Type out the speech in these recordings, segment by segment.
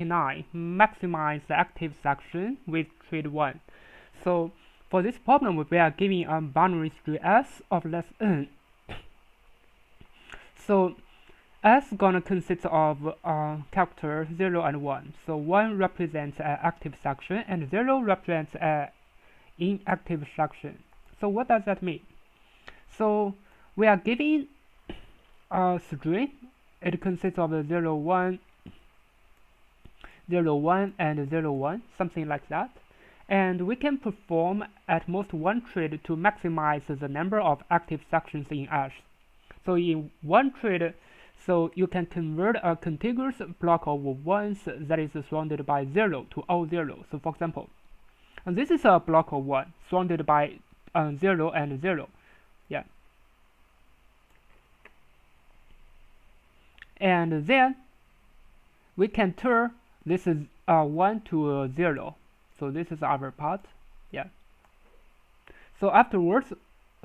9, maximize the active section with trade 1. So for this problem, we are giving a binary string s of less n. So s gonna consist of character 0 and 1. So 1 represents an active section and 0 represents an inactive section. So what does that mean? So we are giving a string. It consists of 0, 1, 0, 1, and 0, 1, something like that. And we can perform at most one trade to maximize the number of active sections in S. So in one trade, so you can convert a contiguous block of ones that is surrounded by 0 to all 0. So for example, and this is a block of 1 surrounded by 0 and 0. Yeah. And then we can turn this is 1 to 0. So this is our part. Yeah. So afterwards,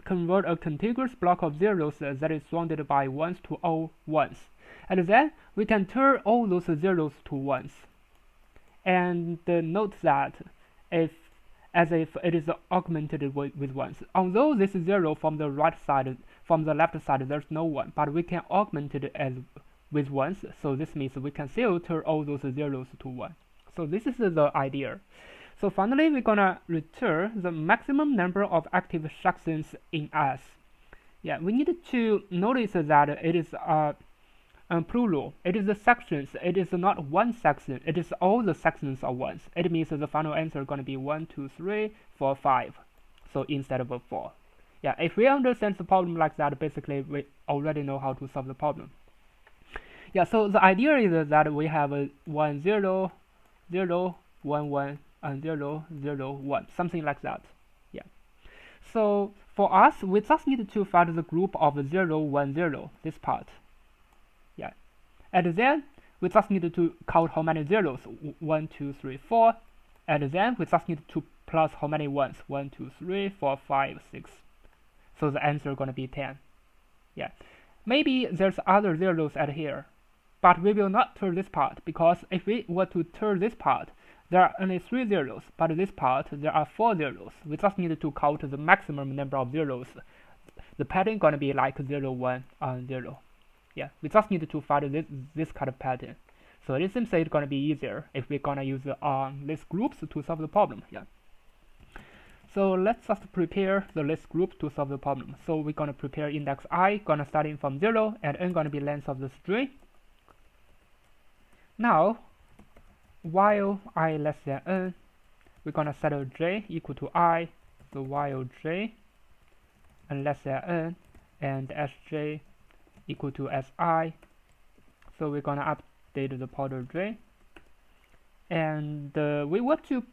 convert a contiguous block of zeros that is surrounded by ones to all ones. And then we can turn all those zeros to ones. And note that as if it is augmented with ones. Although this is 0 from the right side, from the left side, there's no 1, but we can augment it as with ones. So this means we can still turn all those zeros to 1. So this is the idea. So finally, we're gonna return the maximum number of active sections in S. Yeah, we need to notice that it is plural. It is the sections. It is not one section. It is all the sections are ones. It means the final answer is gonna be 1, 2, 3, 4, 5. So instead of 4. Yeah, if we understand the problem like that, basically we already know how to solve the problem. Yeah, so the idea is that we have a 1, 0, 0, 1, 1. And 0, 0, 1, something like that. Yeah. So for us, we just need to find the group of 0, 1, 0, this part. Yeah. And then we just need to count how many zeros, 1, 2, 3, 4. And then we just need to plus how many ones, 1, 2, 3, 4, 5, 6. So the answer is going to be 10. Yeah. Maybe there's other zeros at here, but we will not turn this part, because if we were to turn this part, there are only 3 zeros, but this part there are 4 zeros. We just need to count the maximum number of zeros. The pattern gonna be like 0, 1, 0. Yeah, we just need to find this kind of pattern. So it seems it's gonna be easier if we're gonna use list groups to solve the problem. Yeah. So let's just prepare the list group to solve the problem. So we're gonna prepare index I, gonna starting from 0, and n gonna be length of the string. Now, while I less than n, we're gonna set a j equal to I, so while j and less than n and sj equal to si, so we're gonna update the pointer j, and we want to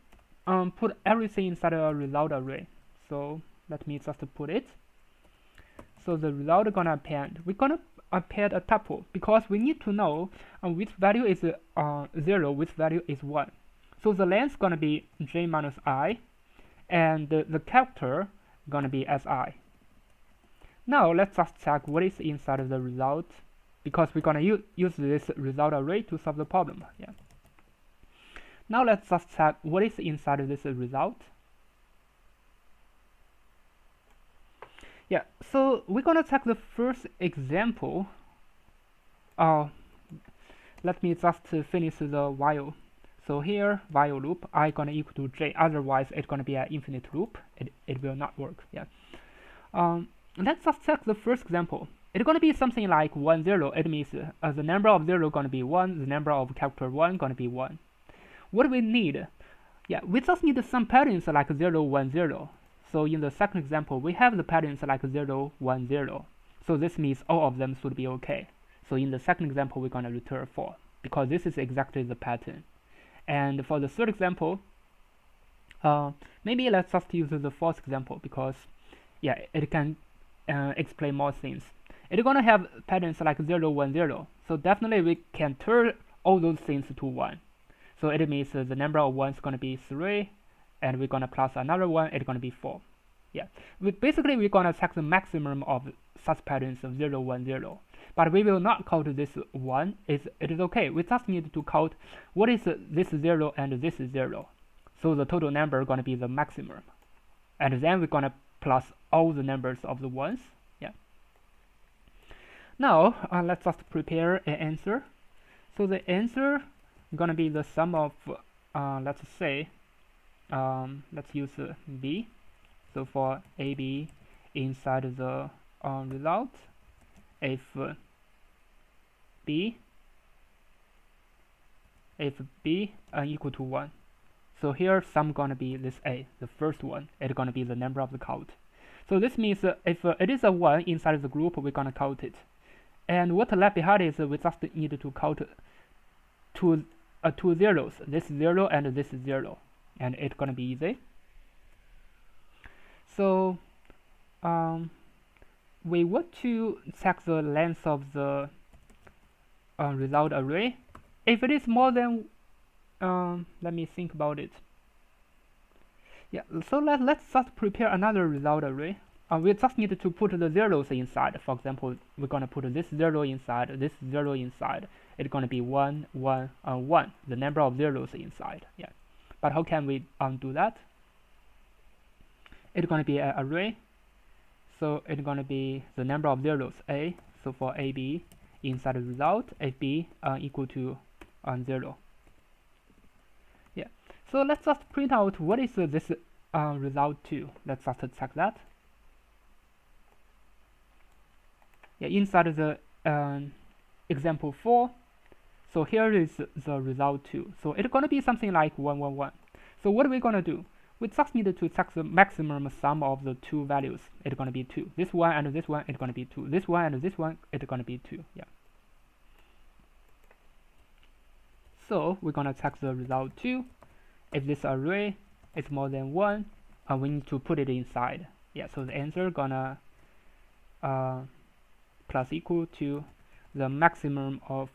put everything inside a result array. So let me just put it. So the result is gonna append. We're gonna append a tuple because we need to know which value is 0, which value is 1. So the length is gonna be j minus I, and the character gonna be si. Now let's just check what is inside of the result, because we're gonna use this result array to solve the problem. Yeah. Now let's just check what is inside of this result. Yeah, so we're gonna check the first example. Let me just finish the while. So here, while loop, I gonna equal to j. Otherwise, it's gonna be an infinite loop. It will not work. Yeah. Let's just check the first example. It's gonna be something like 1, 0. It means the number of 0 gonna be 1. The number of character 1 gonna be 1. What do we need? Yeah, we just need some patterns like 0, 1, 0. So in the second example, we have the patterns like 0, 1, 0. So this means all of them should be okay. So in the second example, we're going to return 4, because this is exactly the pattern. And for the third example, maybe let's just use the fourth example, because yeah, it can explain more things. It's going to have patterns like 0, 1, 0. So definitely we can turn all those things to 1. So it means the number of 1 is going to be 3, and we're going to plus another 1, it's going to be 4. Yeah, basically we're gonna check the maximum of such patterns of 0, 1, 0. But we will not count this 1. It is okay. We just need to count what is this 0 and this 0. So the total number is gonna be the maximum. And then we're gonna plus all the numbers of the ones. Yeah. Now let's just prepare an answer. So the answer is gonna be the sum of let's say let's use b. So for AB inside the result, if b equal to 1. So here sum gonna be this a, the first one. It's gonna be the number of the count. So this means if it is a 1 inside the group, we're gonna count it. And what left behind is we just need to count two zeros. This 0 and this 0, and it's gonna be easy. So we want to check the length of the result array. If it is more than let me think about it. Yeah, so let's just prepare another result array. We just need to put the zeros inside. For example, we're gonna put this 0 inside, this 0 inside. It's gonna be 1, 1, 1. The number of zeros inside. Yeah, but how can we do that? It's gonna be an array. So it's gonna be the number of zeros a. So for AB inside the result, AB equal to 0. Yeah. So let's just print out what is this result 2. Let's just check that. Yeah, inside the example 4. So here is the result 2. So it's gonna be something like 1, 1, 1. So what are we gonna do? We just need to check the maximum sum of the two values. It's gonna be 2. This one and this one, it's gonna be 2. This one and this one, it's gonna be 2. Yeah. So we're gonna check the result 2. If this array is more than 1, we need to put it inside. Yeah. So the answer gonna plus equal to the maximum of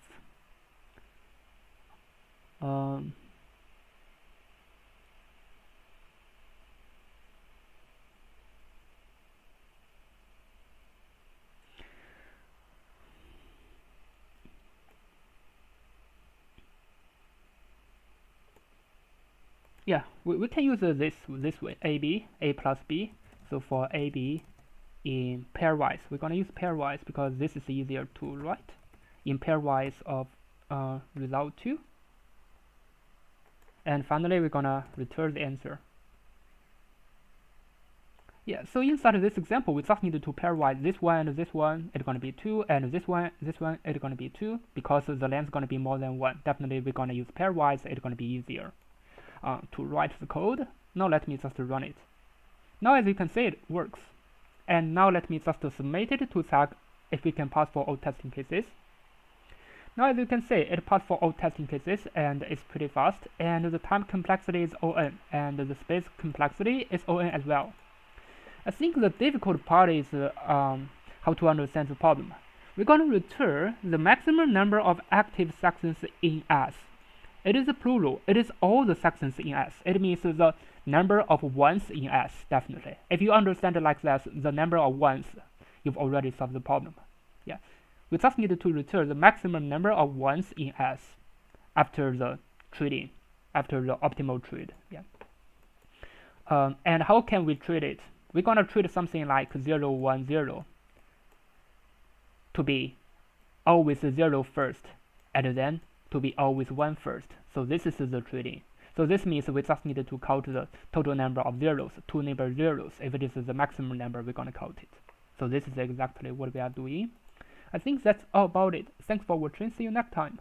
yeah, we can use this way, a plus b. So for AB in pairwise, we're gonna use pairwise because this is easier to write in pairwise of result 2. And finally, we're gonna return the answer. Yeah, so inside this example, we just need to pairwise this one and this one, it's gonna be 2, and this one, it's gonna be 2, because the length is gonna be more than 1. Definitely, we're gonna use pairwise, it's gonna be easier to write the code. Now let me just run it. Now as you can see, it works. And now let me just submit it to check if we can pass for all testing cases. Now as you can see, it passed for all testing cases, and it's pretty fast, and the time complexity is ON, and the space complexity is ON as well. I think the difficult part is how to understand the problem. We're going to return the maximum number of active sections in S. It is a plural. It is all the sections in S. It means the number of ones in S, definitely. If you understand it like that, the number of ones, you've already solved the problem. Yeah. We just need to return the maximum number of ones in S after the trading, after the optimal trade. Yeah. And how can we trade it? We're gonna treat something like 0, 1, 0 to be always 0 first, and then to be always 1 first. So this is the trading. So this means we just need to count the total number of zeros, 2 neighbor zeros. If it is the maximum number, we're gonna count it. So this is exactly what we are doing. I think that's all about it. Thanks for watching. See you next time.